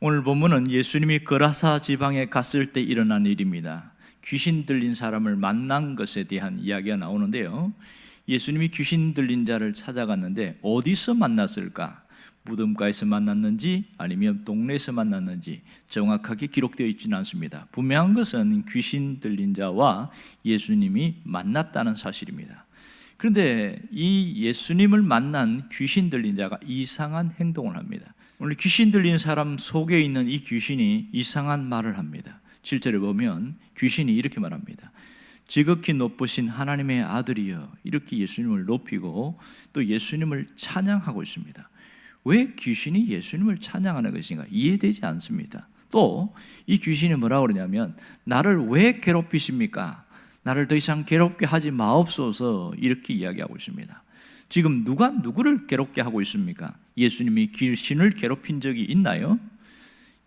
오늘 본문은 예수님이 거라사 지방에 갔을 때 일어난 일입니다. 귀신 들린 사람을 만난 것에 대한 이야기가 나오는데요, 예수님이 귀신 들린 자를 찾아갔는데 어디서 만났을까? 무덤가에서 만났는지 아니면 동네에서 만났는지 정확하게 기록되어 있지는 않습니다. 분명한 것은 귀신 들린 자와 예수님이 만났다는 사실입니다. 그런데 이 예수님을 만난 귀신 들린 자가 이상한 행동을 합니다. 오늘 귀신 들린 사람 속에 있는 이 귀신이 이상한 말을 합니다. 7절에 보면 귀신이 이렇게 말합니다. 지극히 높으신 하나님의 아들이여, 이렇게 예수님을 높이고 또 예수님을 찬양하고 있습니다. 왜 귀신이 예수님을 찬양하는 것인가 이해되지 않습니다. 또 이 귀신이 뭐라고 그러냐면, 나를 왜 괴롭히십니까? 나를 더 이상 괴롭게 하지 마옵소서, 이렇게 이야기하고 있습니다. 지금 누가 누구를 괴롭게 하고 있습니까? 예수님이 귀신을 괴롭힌 적이 있나요?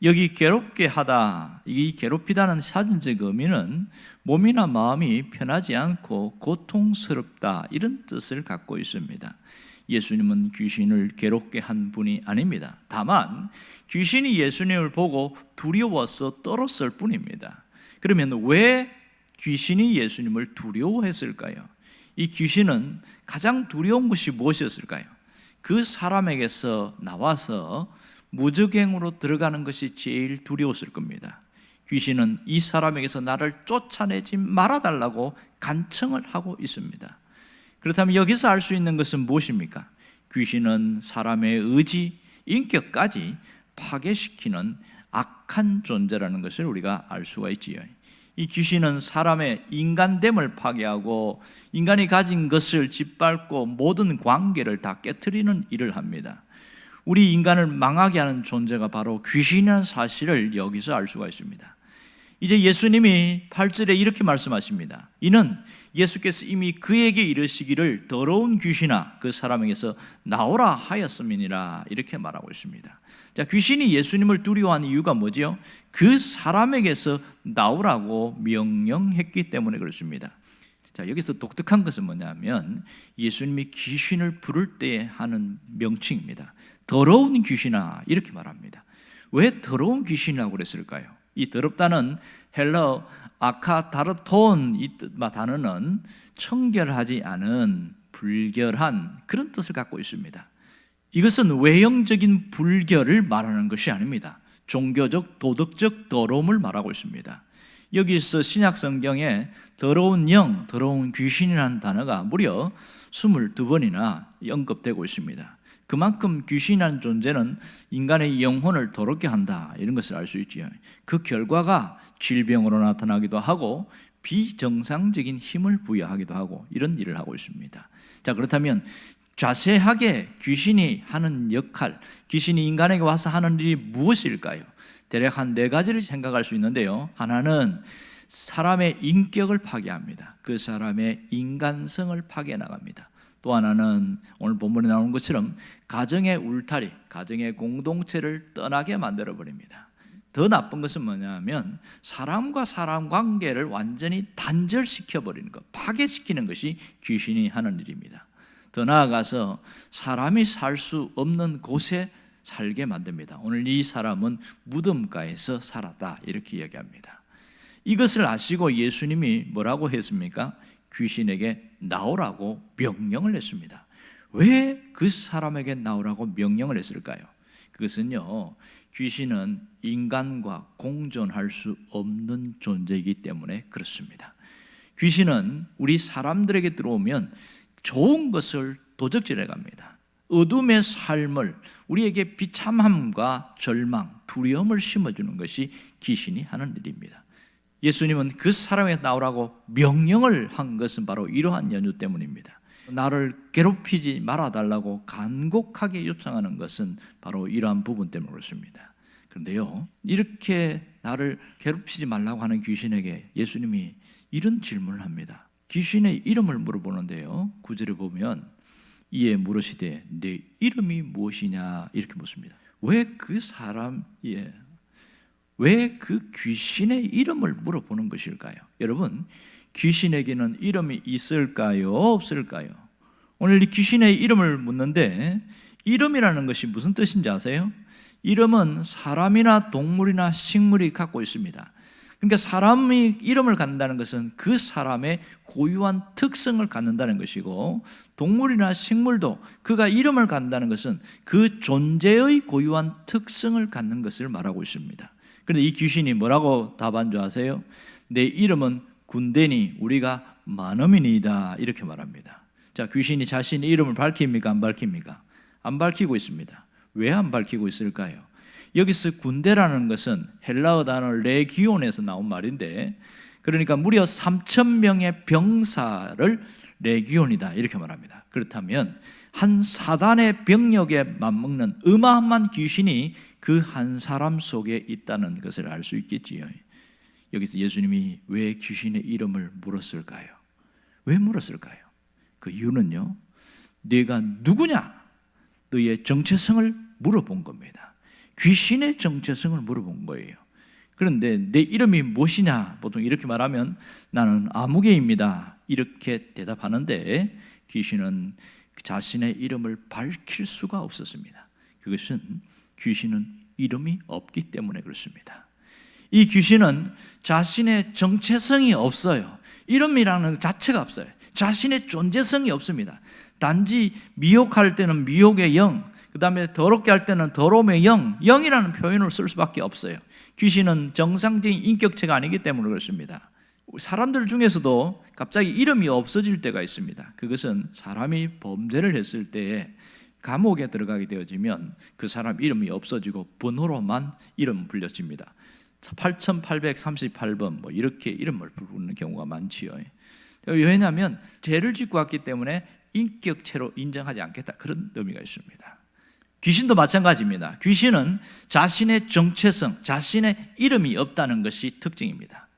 여기 괴롭게 하다, 이 괴롭히다는 사전적 의미는 몸이나 마음이 편하지 않고 고통스럽다, 이런 뜻을 갖고 있습니다. 예수님은 귀신을 괴롭게 한 분이 아닙니다. 다만 귀신이 예수님을 보고 두려워서 떨었을 뿐입니다. 그러면 왜 귀신이 예수님을 두려워했을까요? 이 귀신은 가장 두려운 것이 무엇이었을까요? 그 사람에게서 나와서 무적행으로 들어가는 것이 제일 두려웠을 겁니다. 귀신은 이 사람에게서 나를 쫓아내지 말아달라고 간청을 하고 있습니다. 그렇다면 여기서 알 수 있는 것은 무엇입니까? 귀신은 사람의 의지, 인격까지 파괴시키는 악한 존재라는 것을 우리가 알 수가 있지요. 이 귀신은 사람의 인간됨을 파괴하고 인간이 가진 것을 짓밟고 모든 관계를 다 깨트리는 일을 합니다. 우리 인간을 망하게 하는 존재가 바로 귀신이라는 사실을 여기서 알 수가 있습니다. 이제 예수님이 8절에 이렇게 말씀하십니다. 이는 예수께서 이미 그에게 이르시기를 더러운 귀신아 그 사람에게서 나오라 하였음이니라, 이렇게 말하고 있습니다. 자, 귀신이 예수님을 두려워한 이유가 뭐지요? 그 사람에게서 나오라고 명령했기 때문에 그렇습니다. 자, 여기서 독특한 것은 뭐냐면 예수님이 귀신을 부를 때 하는 명칭입니다. 더러운 귀신아, 이렇게 말합니다. 왜 더러운 귀신이라고 그랬을까요? 이 더럽다는 헬라어 아카다르톤, 이 단어는 청결하지 않은, 불결한, 그런 뜻을 갖고 있습니다. 이것은 외형적인 불결을 말하는 것이 아닙니다. 종교적, 도덕적 더러움을 말하고 있습니다. 여기서 신약 성경에 더러운 영, 더러운 귀신이라는 단어가 무려 22번이나 언급되고 있습니다. 그만큼 귀신이라는 존재는 인간의 영혼을 더럽게 한다, 이런 것을 알 수 있지요. 그 결과가 질병으로 나타나기도 하고 비정상적인 힘을 부여하기도 하고 이런 일을 하고 있습니다. 자, 그렇다면 자세하게 귀신이 하는 역할, 귀신이 인간에게 와서 하는 일이 무엇일까요? 대략 한 4가지를 생각할 수 있는데요. 하나는 사람의 인격을 파괴합니다. 그 사람의 인간성을 파괴해 나갑니다. 또 하나는 오늘 본문에 나오는 것처럼 가정의 울타리, 가정의 공동체를 떠나게 만들어버립니다. 더 나쁜 것은 뭐냐면 사람과 사람 관계를 완전히 단절시켜버리는 것, 파괴시키는 것이 귀신이 하는 일입니다. 더 나아가서 사람이 살 수 없는 곳에 살게 만듭니다. 오늘 이 사람은 무덤가에서 살았다, 이렇게 이야기합니다. 이것을 아시고 예수님이 뭐라고 했습니까? 귀신에게 나오라고 명령을 했습니다. 왜 그 사람에게 나오라고 명령을 했을까요? 그것은요, 귀신은 인간과 공존할 수 없는 존재이기 때문에 그렇습니다. 귀신은 우리 사람들에게 들어오면 좋은 것을 도적질해 갑니다. 어둠의 삶을, 우리에게 비참함과 절망, 두려움을 심어주는 것이 귀신이 하는 일입니다. 예수님은 그 사람에게 나오라고 명령을 한 것은 바로 이러한 연유 때문입니다. 나를 괴롭히지 말아달라고 간곡하게 요청하는 것은 바로 이러한 부분 때문에 그렇습니다. 그런데요, 이렇게 나를 괴롭히지 말라고 하는 귀신에게 예수님이 이런 질문을 합니다. 귀신의 이름을 물어보는데요, 9절에 보면 이에 물으시되 내 이름이 무엇이냐, 이렇게 묻습니다. 왜 그 귀신의 이름을 물어보는 것일까요? 여러분, 귀신에게는 이름이 있을까요? 없을까요? 오늘 이 귀신의 이름을 묻는데 이름이라는 것이 무슨 뜻인지 아세요? 이름은 사람이나 동물이나 식물이 갖고 있습니다. 그러니까 사람이 이름을 갖는다는 것은 그 사람의 고유한 특성을 갖는다는 것이고, 동물이나 식물도 그가 이름을 갖는다는 것은 그 존재의 고유한 특성을 갖는 것을 말하고 있습니다. 그런데 이 귀신이 뭐라고 답한 줄 아세요? 내 이름은 군대니 우리가 만음이니이다, 이렇게 말합니다. 자, 귀신이 자신의 이름을 밝힙니까? 안 밝힙니까? 안 밝히고 있습니다. 왜 안 밝히고 있을까요? 여기서 군대라는 것은 헬라어 단어 레기온에서 나온 말인데, 그러니까 무려 3,000명의 병사를 레기온이다, 이렇게 말합니다. 그렇다면 한 사단의 병력에 맞먹는 어마어마한 귀신이 그 한 사람 속에 있다는 것을 알 수 있겠지요. 여기서 예수님이 왜 귀신의 이름을 물었을까요? 왜 물었을까요? 그 이유는요, 네가 누구냐? 너의 정체성을 물어본 겁니다. 귀신의 정체성을 물어본 거예요. 그런데 내 이름이 무엇이냐? 보통 이렇게 말하면 나는 아무개입니다, 이렇게 대답하는데, 귀신은 자신의 이름을 밝힐 수가 없었습니다. 그것은 귀신은 이름이 없기 때문에 그렇습니다. 이 귀신은 자신의 정체성이 없어요. 이름이라는 것 자체가 없어요. 자신의 존재성이 없습니다. 단지 미혹할 때는 미혹의 영, 그 다음에 더럽게 할 때는 더러움의 영, 영이라는 표현을 쓸 수밖에 없어요. 귀신은 정상적인 인격체가 아니기 때문에 그렇습니다. 사람들 중에서도 갑자기 이름이 없어질 때가 있습니다. 그것은 사람이 범죄를 했을 때에 감옥에 들어가게 되어지면 그 사람 이름이 없어지고 번호로만 이름 불려집니다. 8838번 뭐 이렇게 이름을 부르는 경우가 많지요. 왜냐하면 죄를 짓고 왔기 때문에 인격체로 인정하지 않겠다, 그런 의미가 있습니다. 귀신도 마찬가지입니다. 귀신은 자신의 정체성, 자신의 이름이 없다는 것이 특징입니다.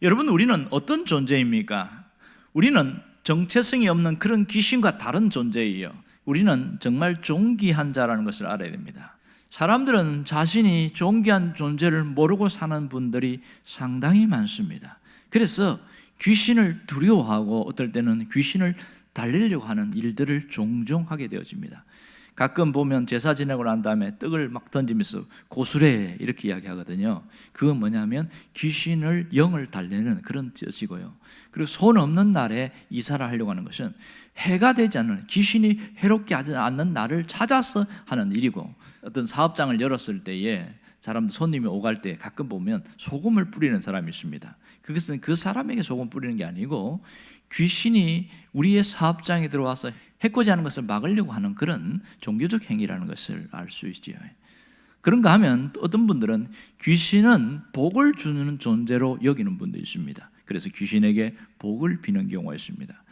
여러분, 우리는 어떤 존재입니까? 우리는 정체성이 없는 그런 귀신과 다른 존재예요. 우리는 정말 존귀한 자라는 것을 알아야 됩니다. 사람들은 자신이 존귀한 존재를 모르고 사는 분들이 상당히 많습니다. 그래서 귀신을 두려워하고 어떨 때는 귀신을 달리려고 하는 일들을 종종 하게 되어집니다. 가끔 보면 제사 지내고 난 다음에 떡을 막 던지면서 고수래, 이렇게 이야기하거든요. 그건 뭐냐면 귀신을, 영을 달래는 그런 뜻이고요. 그리고 손 없는 날에 이사를 하려고 하는 것은 해가 되지 않는, 귀신이 해롭게 하지 않는 날을 찾아서 하는 일이고, 어떤 사업장을 열었을 때에 사람들 손님이 오갈 때 가끔 보면 소금을 뿌리는 사람이 있습니다. 그것은 그 사람에게 소금 뿌리는 게 아니고 귀신이 우리의 사업장에 들어와서 해코지 하는 것을 막으려고 하는 그런 종교적 행위라는 것을 알 수 있지요. 그런가 하면 어떤 분들은 귀신은 복을 주는 존재로 여기는 분도 있습니다. 그래서 귀신에게 복을 비는 경우가 있습니다.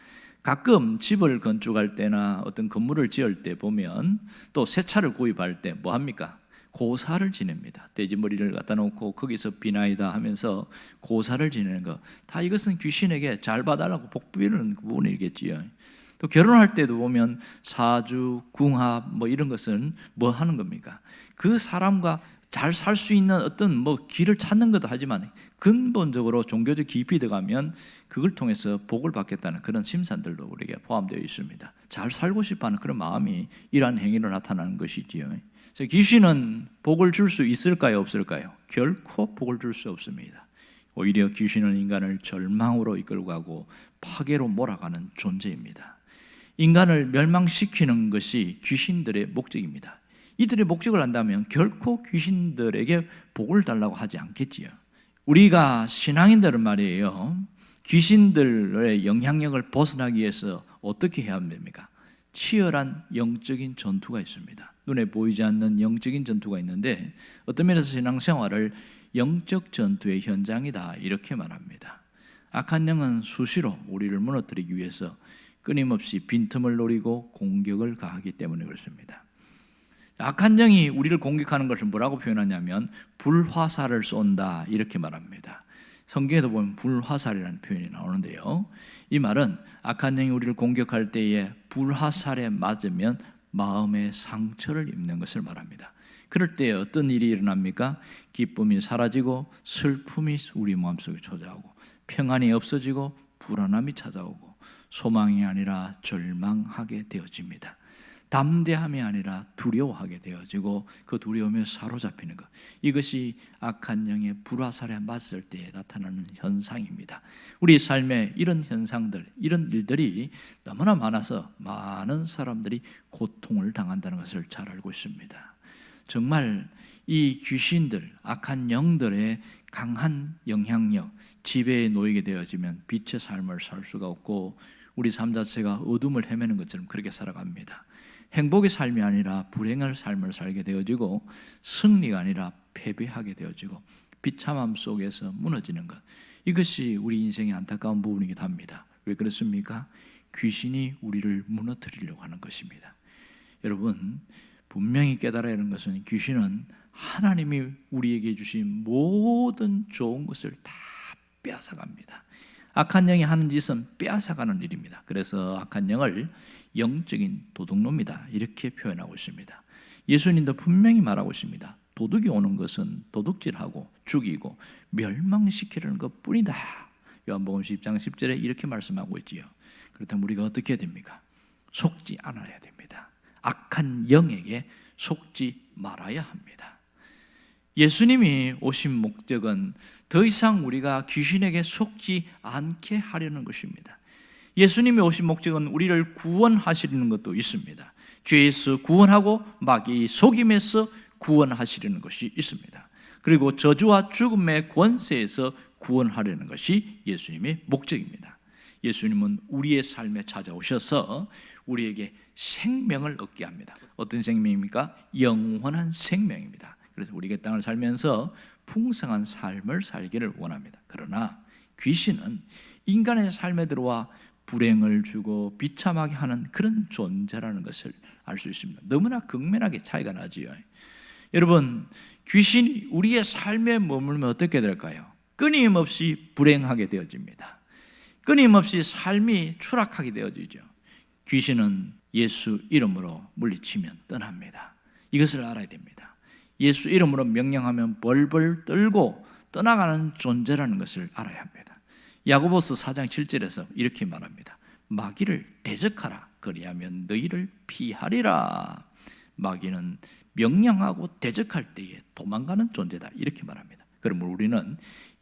가끔 집을 건축할 때나 어떤 건물을 지을 때 보면, 또 새 차를 구입할 때 뭐 합니까? 고사를 지냅니다. 돼지머리를 갖다 놓고 거기서 비나이다 하면서 고사를 지내는 거, 다 이것은 귀신에게 잘 봐달라고 복 비는 부분이겠지요. 또 결혼할 때도 보면 사주, 궁합 뭐 이런 것은 뭐 하는 겁니까? 그 사람과 잘 살 수 있는 어떤 뭐 길을 찾는 것도 하지만, 근본적으로 종교적 깊이 들어가면 그걸 통해서 복을 받겠다는 그런 심산들도 우리에게 포함되어 있습니다. 잘 살고 싶어하는 그런 마음이 이러한 행위로 나타나는 것이지요. 그래서 귀신은 복을 줄 수 있을까요, 없을까요? 결코 복을 줄 수 없습니다. 오히려 귀신은 인간을 절망으로 이끌고 가고 파괴로 몰아가는 존재입니다. 인간을 멸망시키는 것이 귀신들의 목적입니다. 이들의 목적을 안다면 결코 귀신들에게 복을 달라고 하지 않겠지요. 우리가 신앙인들은 말이에요, 귀신들의 영향력을 벗어나기 위해서 어떻게 해야 됩니까? 치열한 영적인 전투가 있습니다. 눈에 보이지 않는 영적인 전투가 있는데, 어떤 면에서 신앙생활을 영적 전투의 현장이다, 이렇게 말합니다. 악한 영은 수시로 우리를 무너뜨리기 위해서 끊임없이 빈틈을 노리고 공격을 가하기 때문에 그렇습니다. 악한 영이 우리를 공격하는 것을 뭐라고 표현하냐면 불화살을 쏜다, 이렇게 말합니다. 성경에도 보면 불화살이라는 표현이 나오는데요, 이 말은 악한 영이 우리를 공격할 때에 불화살에 맞으면 마음의 상처를 입는 것을 말합니다. 그럴 때 어떤 일이 일어납니까? 기쁨이 사라지고 슬픔이 우리 마음속에 찾아오고, 평안이 없어지고 불안함이 찾아오고, 소망이 아니라 절망하게 되어집니다. 담대함이 아니라 두려워하게 되어지고 그 두려움에 사로잡히는 것, 이것이 악한 영의 불화살에 맞설 때에 나타나는 현상입니다. 우리 삶에 이런 현상들, 이런 일들이 너무나 많아서 많은 사람들이 고통을 당한다는 것을 잘 알고 있습니다. 정말 이 귀신들, 악한 영들의 강한 영향력, 지배에 놓이게 되어지면 빛의 삶을 살 수가 없고 우리 삶 자체가 어둠을 헤매는 것처럼 그렇게 살아갑니다. 행복의 삶이 아니라 불행의 삶을 살게 되어지고 승리가 아니라 패배하게 되어지고 비참함 속에서 무너지는 것, 이것이 우리 인생의 안타까운 부분이기도 합니다. 왜 그렇습니까? 귀신이 우리를 무너뜨리려고 하는 것입니다. 여러분, 분명히 깨달아야 하는 것은 귀신은 하나님이 우리에게 주신 모든 좋은 것을 다 빼앗아갑니다. 악한 영이 하는 짓은 빼앗아가는 일입니다. 그래서 악한 영을 영적인 도둑놈이다 이렇게 표현하고 있습니다. 예수님도 분명히 말하고 있습니다. 도둑이 오는 것은 도둑질하고 죽이고 멸망시키려는 것뿐이다. 요한복음 10장 10절에 이렇게 말씀하고 있지요. 그렇다면 우리가 어떻게 해야 됩니까? 속지 않아야 됩니다. 악한 영에게 속지 말아야 합니다. 예수님이 오신 목적은 더 이상 우리가 귀신에게 속지 않게 하려는 것입니다. 예수님이 오신 목적은 우리를 구원하시려는 것도 있습니다. 죄에서 구원하고 마귀의 속임에서 구원하시려는 것이 있습니다. 그리고 저주와 죽음의 권세에서 구원하려는 것이 예수님의 목적입니다. 예수님은 우리의 삶에 찾아오셔서 우리에게 생명을 얻게 합니다. 어떤 생명입니까? 영원한 생명입니다. 그래서 우리가 땅을 살면서 풍성한 삶을 살기를 원합니다. 그러나 귀신은 인간의 삶에 들어와 불행을 주고 비참하게 하는 그런 존재라는 것을 알 수 있습니다. 너무나 극명하게 차이가 나지요. 여러분, 귀신이 우리의 삶에 머물면 어떻게 될까요? 끊임없이 불행하게 되어집니다. 끊임없이 삶이 추락하게 되어지죠. 귀신은 예수 이름으로 물리치면 떠납니다. 이것을 알아야 됩니다. 예수 이름으로 명령하면 벌벌 떨고 떠나가는 존재라는 것을 알아야 합니다. 야고보서 4장 7절에서 이렇게 말합니다. 마귀를 대적하라. 그리하면 너희를 피하리라. 마귀는 명령하고 대적할 때에 도망가는 존재다. 이렇게 말합니다. 그러면 우리는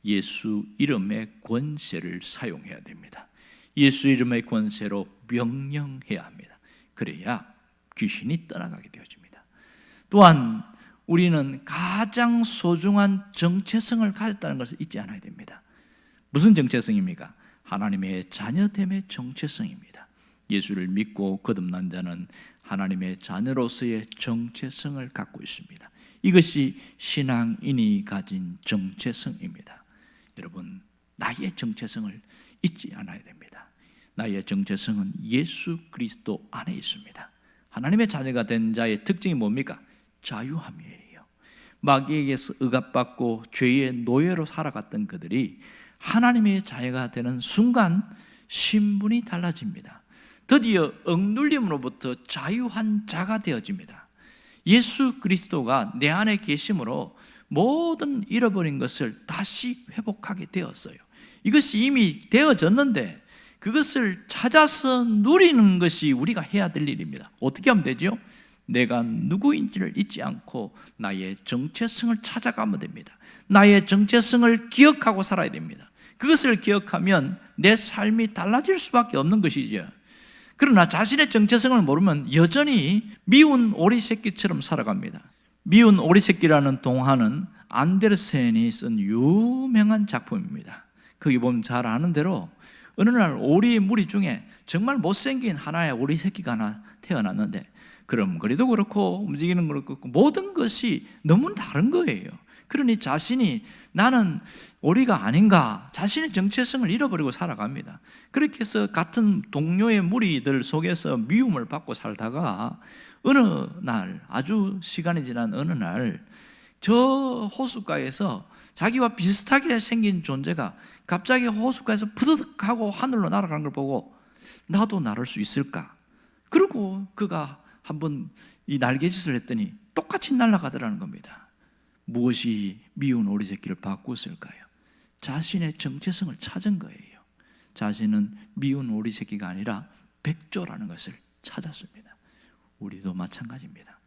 예수 이름의 권세를 사용해야 됩니다. 예수 이름의 권세로 명령해야 합니다. 그래야 귀신이 떠나가게 되어집니다. 또한 우리는 가장 소중한 정체성을 가졌다는 것을 잊지 않아야 됩니다. 무슨 정체성입니까? 하나님의 자녀됨의 정체성입니다. 예수를 믿고 거듭난 자는 하나님의 자녀로서의 정체성을 갖고 있습니다. 이것이 신앙인이 가진 정체성입니다. 여러분, 나의 정체성을 잊지 않아야 됩니다. 나의 정체성은 예수 그리스도 안에 있습니다. 하나님의 자녀가 된 자의 특징이 뭡니까? 자유함이에요. 마귀에게서 억압받고 죄의 노예로 살아갔던 그들이 하나님의 자녀가 되는 순간 신분이 달라집니다. 드디어 억눌림으로부터 자유한 자가 되어집니다. 예수 그리스도가 내 안에 계심으로 모든 잃어버린 것을 다시 회복하게 되었어요. 이것이 이미 되어졌는데 그것을 찾아서 누리는 것이 우리가 해야 될 일입니다. 어떻게 하면 되죠? 내가 누구인지를 잊지 않고 나의 정체성을 찾아가면 됩니다. 나의 정체성을 기억하고 살아야 됩니다. 그것을 기억하면 내 삶이 달라질 수밖에 없는 것이죠. 그러나 자신의 정체성을 모르면 여전히 미운 오리 새끼처럼 살아갑니다. 미운 오리 새끼라는 동화는 안데르센이 쓴 유명한 작품입니다. 거기 보면 잘 아는 대로 어느 날 오리 무리 중에 정말 못생긴 하나의 오리 새끼가 하나 태어났는데 그럼 그래도 그렇고 움직이는 거 그렇고 모든 것이 너무 다른 거예요. 그러니 자신이 나는 오리가 아닌가, 자신의 정체성을 잃어버리고 살아갑니다. 그렇게 해서 같은 동료의 무리들 속에서 미움을 받고 살다가 어느 날, 아주 시간이 지난 어느 날 저 호숫가에서 자기와 비슷하게 생긴 존재가 갑자기 호숫가에서 푸드득하고 하늘로 날아가는 걸 보고 나도 날을 수 있을까? 그리고 그가 한번 이 날개짓을 했더니 똑같이 날아가더라는 겁니다. 무엇이 미운 오리 새끼를 바꿨을까요? 자신의 정체성을 찾은 거예요. 자신은 미운 오리 새끼가 아니라 백조라는 것을 찾았습니다. 우리도 마찬가지입니다.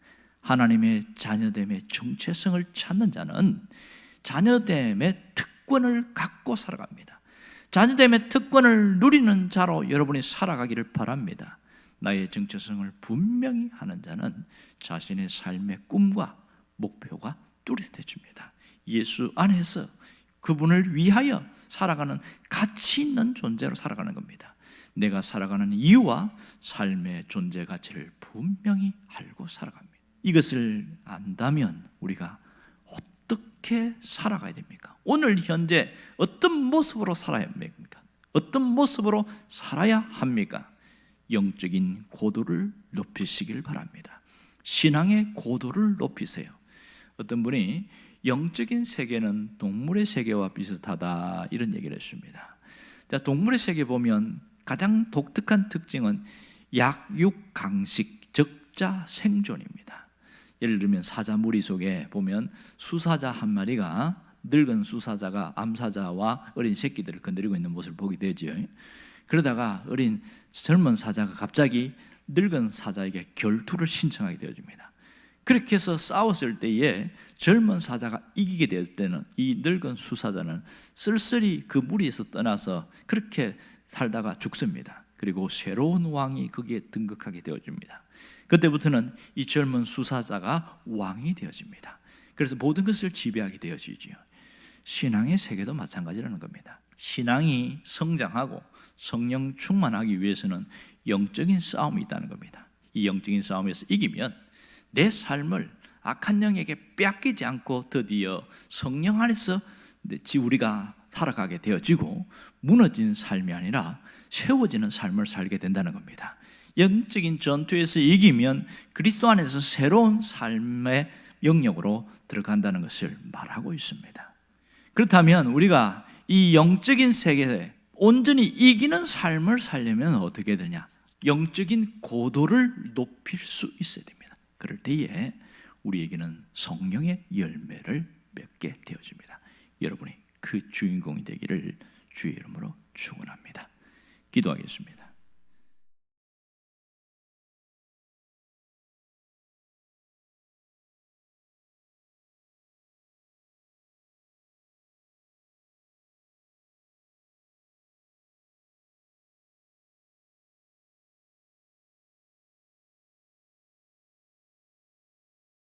하나님의 자녀됨의 정체성을 찾는 자는 자녀됨의 특권을 갖고 살아갑니다. 자녀됨의 특권을 누리는 자로 여러분이 살아가기를 바랍니다. 나의 정체성을 분명히 하는 자는 자신의 삶의 꿈과 목표가 뚜렷해집니다. 예수 안에서 그분을 위하여 살아가는 가치 있는 존재로 살아가는 겁니다. 내가 살아가는 이유와 삶의 존재 가치를 분명히 알고 살아갑니다. 이것을 안다면 우리가 어떻게 살아가야 됩니까? 오늘 현재 어떤 모습으로 살아야 합니까? 어떤 모습으로 살아야 합니까? 영적인 고도를 높이시길 바랍니다. 신앙의 고도를 높이세요. 어떤 분이 영적인 세계는 동물의 세계와 비슷하다 이런 얘기를 했습니다. 자, 동물의 세계 보면 가장 독특한 특징은 약육강식, 적자 생존입니다. 예를 들면 사자 무리 속에 보면 수사자 한 마리가 늙은 수사자가 암사자와 어린 새끼들을 건드리고 있는 모습을 보게 되죠. 그러다가 어린 젊은 사자가 갑자기 늙은 사자에게 결투를 신청하게 되어집니다. 그렇게 해서 싸웠을 때에 젊은 사자가 이기게 될 때는 이 늙은 수사자는 쓸쓸히 그 무리에서 떠나서 그렇게 살다가 죽습니다. 그리고 새로운 왕이 거기에 등극하게 되어집니다. 그때부터는 이 젊은 수사자가 왕이 되어집니다. 그래서 모든 것을 지배하게 되어지죠. 신앙의 세계도 마찬가지라는 겁니다. 신앙이 성장하고 성령 충만하기 위해서는 영적인 싸움이 있다는 겁니다. 이 영적인 싸움에서 이기면 내 삶을 악한 영에게 빼앗기지 않고 드디어 성령 안에서 우리가 살아가게 되어지고 무너진 삶이 아니라 세워지는 삶을 살게 된다는 겁니다. 영적인 전투에서 이기면 그리스도 안에서 새로운 삶의 영역으로 들어간다는 것을 말하고 있습니다. 그렇다면 우리가 이 영적인 세계에 온전히 이기는 삶을 살려면 어떻게 되냐? 영적인 고도를 높일 수 있어야 됩니다. 그럴 때에 우리에게는 성령의 열매를 맺게 되어집니다. 여러분이 그 주인공이 되기를 주의 이름으로 축원합니다. 기도하겠습니다.